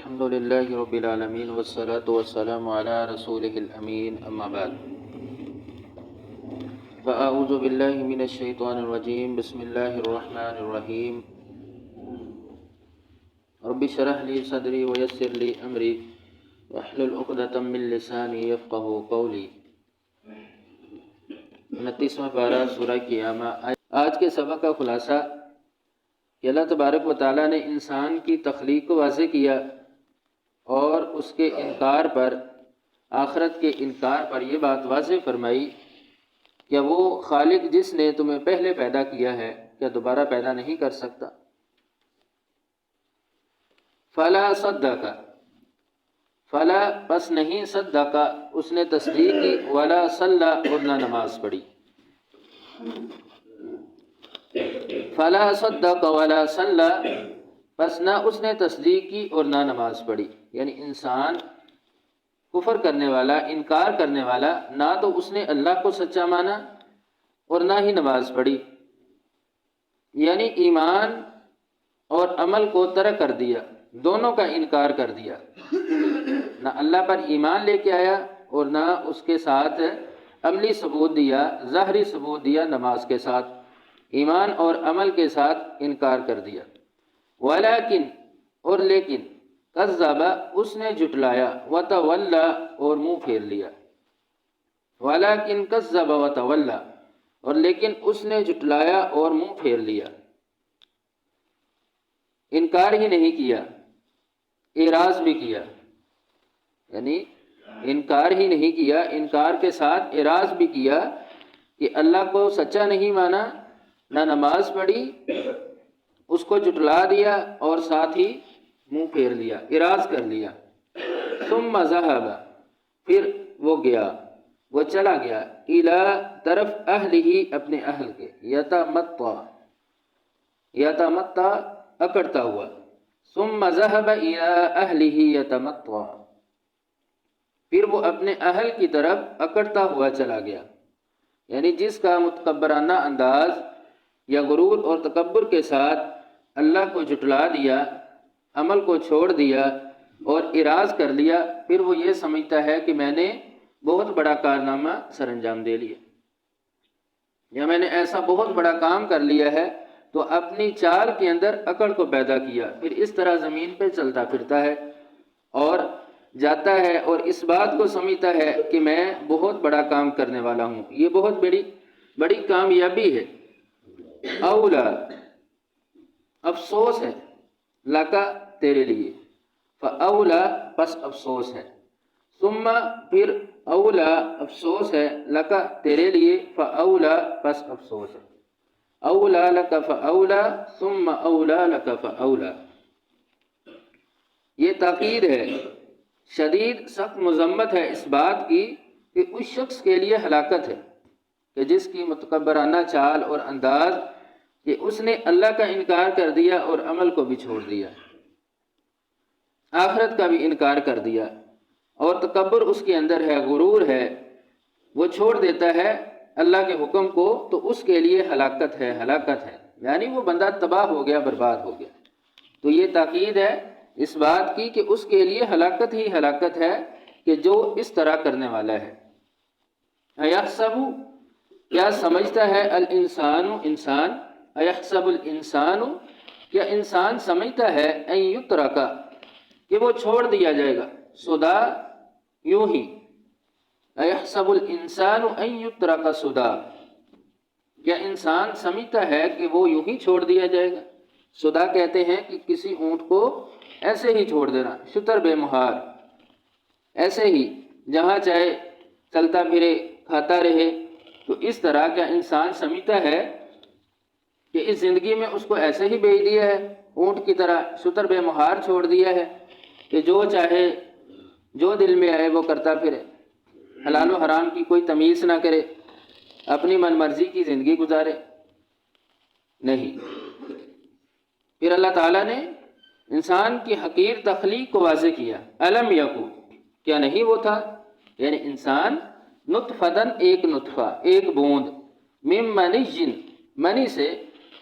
الحمد لله رب العالمين والصلاة والسلام على رسوله الأمين أما بعد فأعوذ بالله من الشيطان الرجيم بسم الله الرحمن الرحيم رب اشرح لي صدري ويسر لي أمري واحلل عقدة من لساني يفقهوا قولي 29واں پارہ سورہ قیامہ۔ آج کے سبق کا خلاصہ کہ اللہ تبارک و تعالیٰ نے انسان کی تخلیق کو واضح کیا اور اس کے انکار پر، آخرت کے انکار پر یہ بات واضح فرمائی کہ وہ خالق جس نے تمہیں پہلے پیدا کیا ہے کیا دوبارہ پیدا نہیں کر سکتا۔ فلا صدق، فلا پس نہیں، صدق اس نے تصدیق کی، ولا صلی اور نہ نماز پڑھی۔ فلا صدق ولا صلی پس نہ اس نے تصدیق کی اور نہ نماز پڑھی، یعنی انسان کفر کرنے والا، انکار کرنے والا، نہ تو اس نے اللہ کو سچا مانا اور نہ ہی نماز پڑھی، یعنی ایمان اور عمل کو ترک کر دیا، دونوں کا انکار کر دیا، نہ اللہ پر ایمان لے کے آیا اور نہ اس کے ساتھ عملی ثبوت دیا، ظاہری ثبوت دیا، نماز کے ساتھ، ایمان اور عمل کے ساتھ انکار کر دیا۔ ولیکن اور لیکن، کذب اس نے جھٹلایا، وتولی اور منہ پھیر لیا۔ ولیکن کذب وتولی اور لیکن اس نے جھٹلایا اور منہ پھیر لیا، انکار ہی نہیں کیا، اعراض بھی کیا، یعنی انکار ہی نہیں کیا، انکار کے ساتھ اعراض بھی کیا کہ اللہ کو سچا نہیں مانا، نہ نماز پڑھی، اس کو جھٹلا دیا اور ساتھ ہی منہ پھیر لیا، اعراض کر لیا۔ ثم ذهب پھر وہ گیا، وہ چلا گیا، الی طرف اہلہ اپنے اہل کے، یتمتع اکڑتا ہوا۔ ثم ذهب الی اہلہ یتمتع پھر وہ اپنے اہل کی طرف اکڑتا ہوا چلا گیا، یعنی جس کا متکبرانہ انداز یا غرور اور تکبر کے ساتھ اللہ کو جھٹلا دیا، عمل کو چھوڑ دیا اور اعراض کر لیا، پھر وہ یہ سمجھتا ہے کہ میں نے بہت بڑا کارنامہ سر انجام دے لیا، یا میں نے ایسا بہت بڑا کام کر لیا ہے، تو اپنی چال کے اندر اکڑ کو پیدا کیا، پھر اس طرح زمین پہ چلتا پھرتا ہے اور جاتا ہے اور اس بات کو سمجھتا ہے کہ میں بہت بڑا کام کرنے والا ہوں، یہ بہت بڑی کامیابی ہے۔ اولا افسوس ہے، لکا تیرے لیے، فاولا پس افسوس ہے، ثم پھر اولا افسوس ہے، لکا تیرے لیے، فاولا پس افسوس ہے، اولا لکا فاولا ثم اولا لکا فاولا۔ یہ تاکید ہے، شدید سخت مذمت ہے اس بات کی کہ اس شخص کے لیے ہلاکت ہے کہ جس کی متکبرانہ چال اور انداز کہ اس نے اللہ کا انکار کر دیا اور عمل کو بھی چھوڑ دیا، آخرت کا بھی انکار کر دیا، اور تکبر اس کے اندر ہے، غرور ہے، وہ چھوڑ دیتا ہے اللہ کے حکم کو، تو اس کے لیے ہلاکت ہے، یعنی وہ بندہ تباہ ہو گیا، برباد ہو گیا۔ تو یہ تاکید ہے اس بات کی کہ اس کے لیے ہلاکت ہی ہلاکت ہے کہ جو اس طرح کرنے والا ہے۔ ایحسب کیا سمجھتا ہے، الانسان انسان، ایحسب الانسان کیا انسان سمجھتا ہے، ان یترک کہ وہ چھوڑ دیا جائے گا، سدا یوں ہی، ایحسب الانسان ان یترک سدا کیا انسان سمجھتا ہے کہ وہ یوں ہی چھوڑ دیا جائے گا۔ سدا کہتے ہیں کہ کسی اونٹ کو ایسے ہی چھوڑ دینا، شتر بے مہار، ایسے ہی جہاں چاہے چلتا پھرے، کھاتا رہے۔ تو اس طرح کا انسان سمجھتا ہے کہ اس زندگی میں اس کو ایسے ہی بھیج دیا ہے، اونٹ کی طرح شتر بے مہار چھوڑ دیا ہے کہ جو چاہے، جو دل میں آئے وہ کرتا پھرے، حلال و حرام کی کوئی تمیز نہ کرے، اپنی من مرضی کی زندگی گزارے۔ نہیں، پھر اللہ تعالیٰ نے انسان کی حقیر تخلیق کو واضح کیا۔ الم یکو کیا نہیں وہ تھا، یعنی انسان نطفتن ایک نطفہ، ایک بوند، من منی منی سے،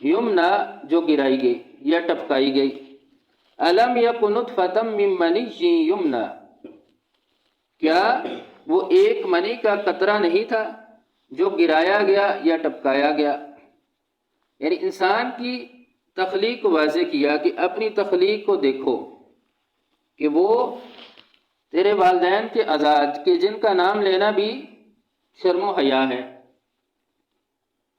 یمنا جو گرائی گئی یا ٹپکائی گئی، الم یکن نطفۃ من منی یمنا، کیا وہ ایک منی کا قطرہ نہیں تھا جو گرایا گیا یا ٹپکایا گیا؟ یعنی انسان کی تخلیق کو واضح کیا کہ اپنی تخلیق کو دیکھو کہ وہ تیرے والدین کے آزاد کہ جن کا نام لینا بھی شرم و حیا ہے،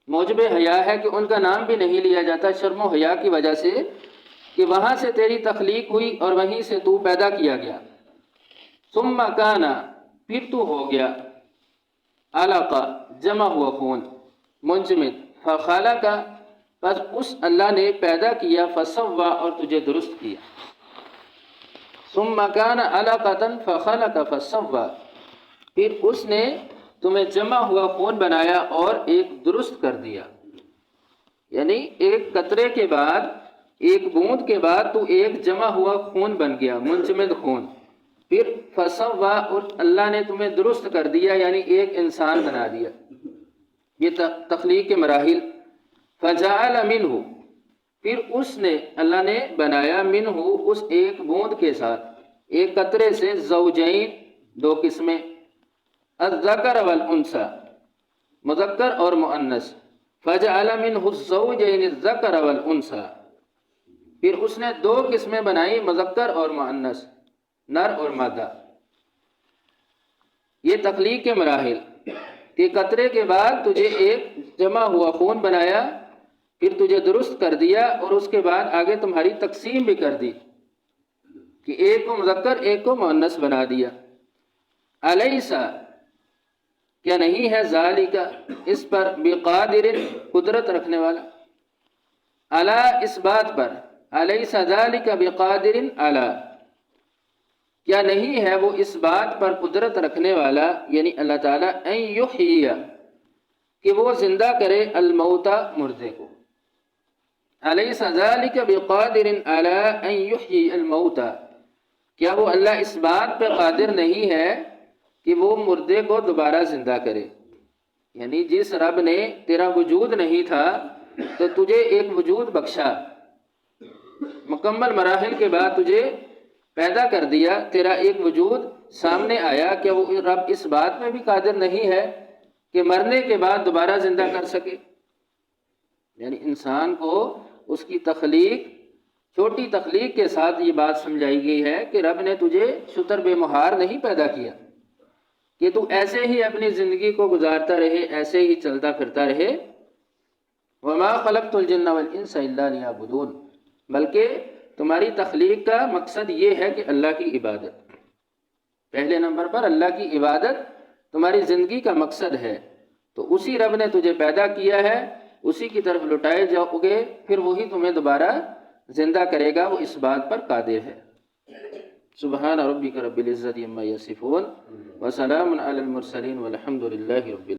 موجب حیا ہے کہ ان کا نام بھی نہیں لیا جاتا شرم و حیا کی وجہ سے کہ وہاں سے تیری تخلیق ہوئی اور وہیں سے تو پیدا کیا گیا۔ ثم کان، پھر تو ہو گیا، علقہ جمع ہوا خون، منجمد، فخلق، پس اس اللہ نے پیدا کیا، فسوا، اور تجھے درست کیا۔ ثم کان علقۃ فخلق فسوا، پھر اس نے تمہیں جمع ہوا خون بنایا اور ایک درست کر دیا۔ یعنی ایک قطرے کے بعد، ایک بوند کے بعد تو ایک جمع ہوا خون بن گیا، منجمد خون، پھر فسوا، اور اللہ نے تمہیں درست کر دیا، یعنی ایک انسان بنا دیا۔ یہ تخلیق کے مراحل۔ فجعل منہ، پھر اس نے، اللہ نے بنایا، منہ، اس ایک بوند کے ساتھ، ایک قطرے سے، زوجین، دو قسمیں، الذکر والانثی، مذکر اور مؤنث۔ فجعل منہ الزوجین الذکر والانثی، پھر اس نے دو قسمیں بنائی، مذکر اور مؤنث، نر اور مادہ۔ یہ تخلیق کے مراحل کہ قطرے کے بعد تجھے ایک جمع ہوا خون بنایا، پھر تجھے درست کر دیا، اور اس کے بعد آگے تمہاری تقسیم بھی کر دی کہ ایک کو مذکر ایک کو مؤنث بنا دیا۔ الیس، کیا نہیں ہے، ذالک، اس پر، بقادر، قدرت رکھنے والا، علی، اس بات پر، الیس ذالک بقادر علی، کیا نہیں ہے وہ اس بات پر قدرت رکھنے والا، یعنی اللہ تعالیٰ، ان یحیی، کہ وہ زندہ کرے، الموتى، مردے کو۔ الیس ذالک بقادر علی ان یحیی الموتى، کیا وہ اللہ اس بات پہ قادر نہیں ہے کہ وہ مردے کو دوبارہ زندہ کرے؟ یعنی جس رب نے تیرا وجود نہیں تھا تو تجھے ایک وجود بخشا، مکمل مراحل کے بعد تجھے پیدا کر دیا، تیرا ایک وجود سامنے آیا، کیا وہ رب اس بات میں بھی قادر نہیں ہے کہ مرنے کے بعد دوبارہ زندہ کر سکے؟ یعنی انسان کو اس کی تخلیق، چھوٹی تخلیق کے ساتھ یہ بات سمجھائی گئی ہے کہ رب نے تجھے شتر بے مہار نہیں پیدا کیا کہ تو ایسے ہی اپنی زندگی کو گزارتا رہے، ایسے ہی چلتا پھرتا رہے۔ وما خلقت الجن والانس الا لیعبدون، بلکہ تمہاری تخلیق کا مقصد یہ ہے کہ اللہ کی عبادت، پہلے نمبر پر اللہ کی عبادت تمہاری زندگی کا مقصد ہے۔ تو اسی رب نے تجھے پیدا کیا ہے، اسی کی طرف لٹائے جاؤ گے، پھر وہی تمہیں دوبارہ زندہ کرے گا، وہ اس بات پر قادر ہے۔ سبحان ربک رب العزت عما یصفون وسلام علی المرسلین والحمد للہ رب العالمین۔